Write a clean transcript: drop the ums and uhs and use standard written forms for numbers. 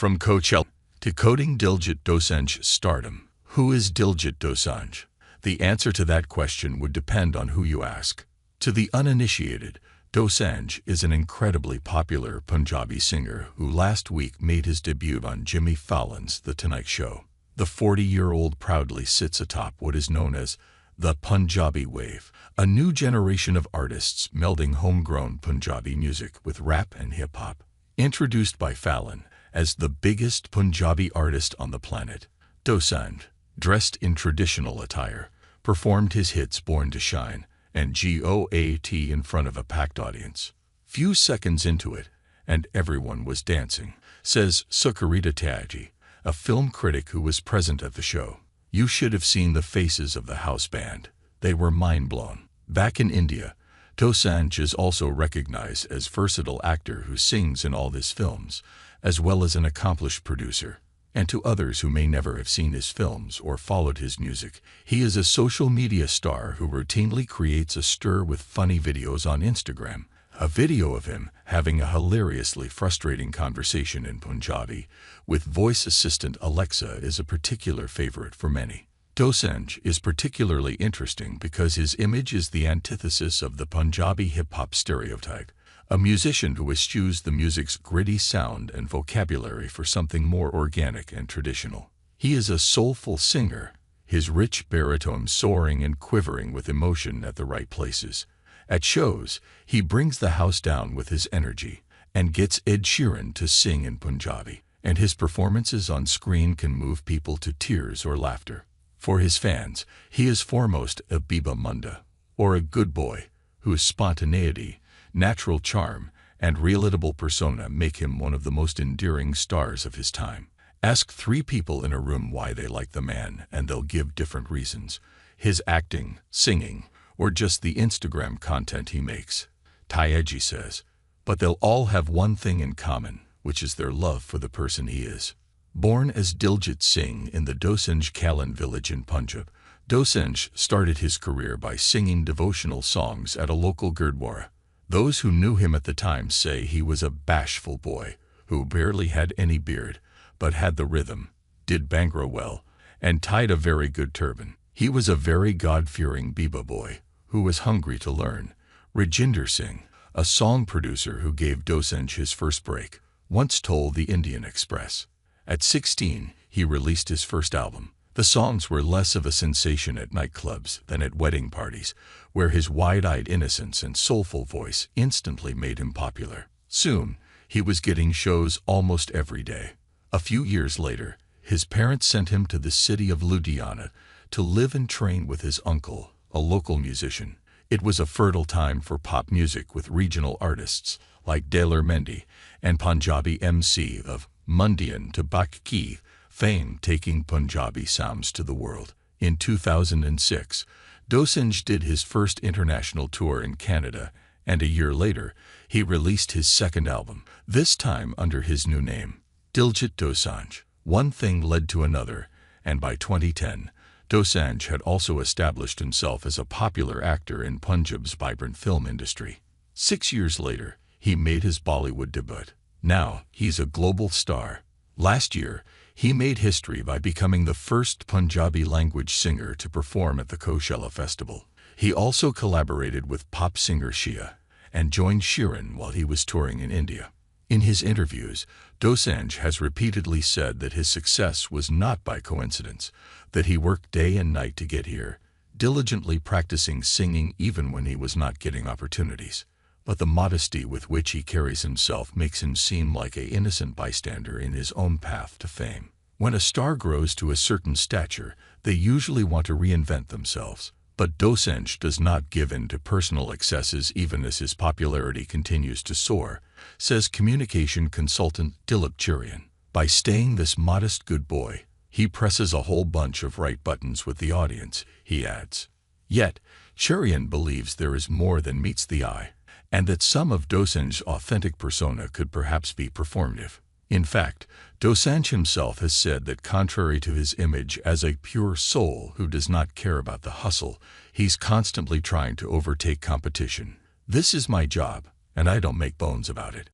From Coachella, decoding Diljit Dosanjh's stardom. Who is Diljit Dosanjh? The answer to that question would depend on who you ask. To the uninitiated, Dosanjh is an incredibly popular Punjabi singer who last week made his debut on Jimmy Fallon's The Tonight Show. The 40-year-old proudly sits atop what is known as the Punjabi wave, a new generation of artists melding homegrown Punjabi music with rap and hip-hop. Introduced by Fallon as the biggest Punjabi artist on the planet, Dosanjh, dressed in traditional attire, performed his hits Born to Shine and GOAT in front of a packed audience. Few seconds into it, and everyone was dancing, says Sucharita Tyaji, a film critic who was present at the show. You should have seen the faces of the house band. They were mind-blown. Back in India, Dosanjh is also recognized as a versatile actor who sings in all his films, as well as an accomplished producer. And to others who may never have seen his films or followed his music, he is a social media star who routinely creates a stir with funny videos on Instagram. A video of him having a hilariously frustrating conversation in Punjabi with voice assistant Alexa is a particular favorite for many. Dosanjh is particularly interesting because his image is the antithesis of the Punjabi hip-hop stereotype, a musician who eschews the music's gritty sound and vocabulary for something more organic and traditional. He is a soulful singer, his rich baritone soaring and quivering with emotion at the right places. At shows, he brings the house down with his energy and gets Ed Sheeran to sing in Punjabi, and his performances on screen can move people to tears or laughter. For his fans, he is foremost a Biba Munda, or a good boy, whose spontaneity, natural charm, and relatable persona make him one of the most endearing stars of his time. Ask 3 people in a room why they like the man, and they'll give different reasons. His acting, singing, or just the Instagram content he makes, Tyaji says. But they'll all have one thing in common, which is their love for the person he is. Born as Diljit Singh in the Dosanjh Kalan village in Punjab, Dosanjh started his career by singing devotional songs at a local gurdwara. Those who knew him at the time say he was a bashful boy who barely had any beard, but had the rhythm, did Bhangra well, and tied a very good turban. He was a very God-fearing Biba boy who was hungry to learn. Rajinder Singh, a song producer who gave Dosanjh his first break, once told the Indian Express. At 16, he released his first album. The songs were less of a sensation at nightclubs than at wedding parties, where his wide-eyed innocence and soulful voice instantly made him popular. Soon, he was getting shows almost every day. A few years later, his parents sent him to the city of Ludhiana to live and train with his uncle, a local musician. It was a fertile time for pop music with regional artists like Daler Mehndi and Punjabi MC of Mundian to Bakki fame taking Punjabi sounds to the world. In 2006, Dosanjh did his first international tour in Canada, and a year later, he released his second album, this time under his new name, Diljit Dosanjh. One thing led to another, and by 2010, Dosanjh had also established himself as a popular actor in Punjab's vibrant film industry. 6 years later, he made his Bollywood debut. Now, he's a global star. Last year, he made history by becoming the first Punjabi-language singer to perform at the Coachella festival. He also collaborated with pop singer Shia and joined Sheeran while he was touring in India. In his interviews, Dosanjh has repeatedly said that his success was not by coincidence, that he worked day and night to get here, diligently practicing singing even when he was not getting opportunities. But the modesty with which he carries himself makes him seem like an innocent bystander in his own path to fame. When a star grows to a certain stature, they usually want to reinvent themselves. But Dosanjh does not give in to personal excesses even as his popularity continues to soar, says communication consultant Diljit Dosanjh. By staying this modest good boy, he presses a whole bunch of right buttons with the audience, he adds. Yet, Dosanjh believes there is more than meets the eye, and that some of Dosanjh's authentic persona could perhaps be performative. In fact, Dosanjh himself has said that contrary to his image as a pure soul who does not care about the hustle, he's constantly trying to overtake competition. This is my job, and I don't make bones about it.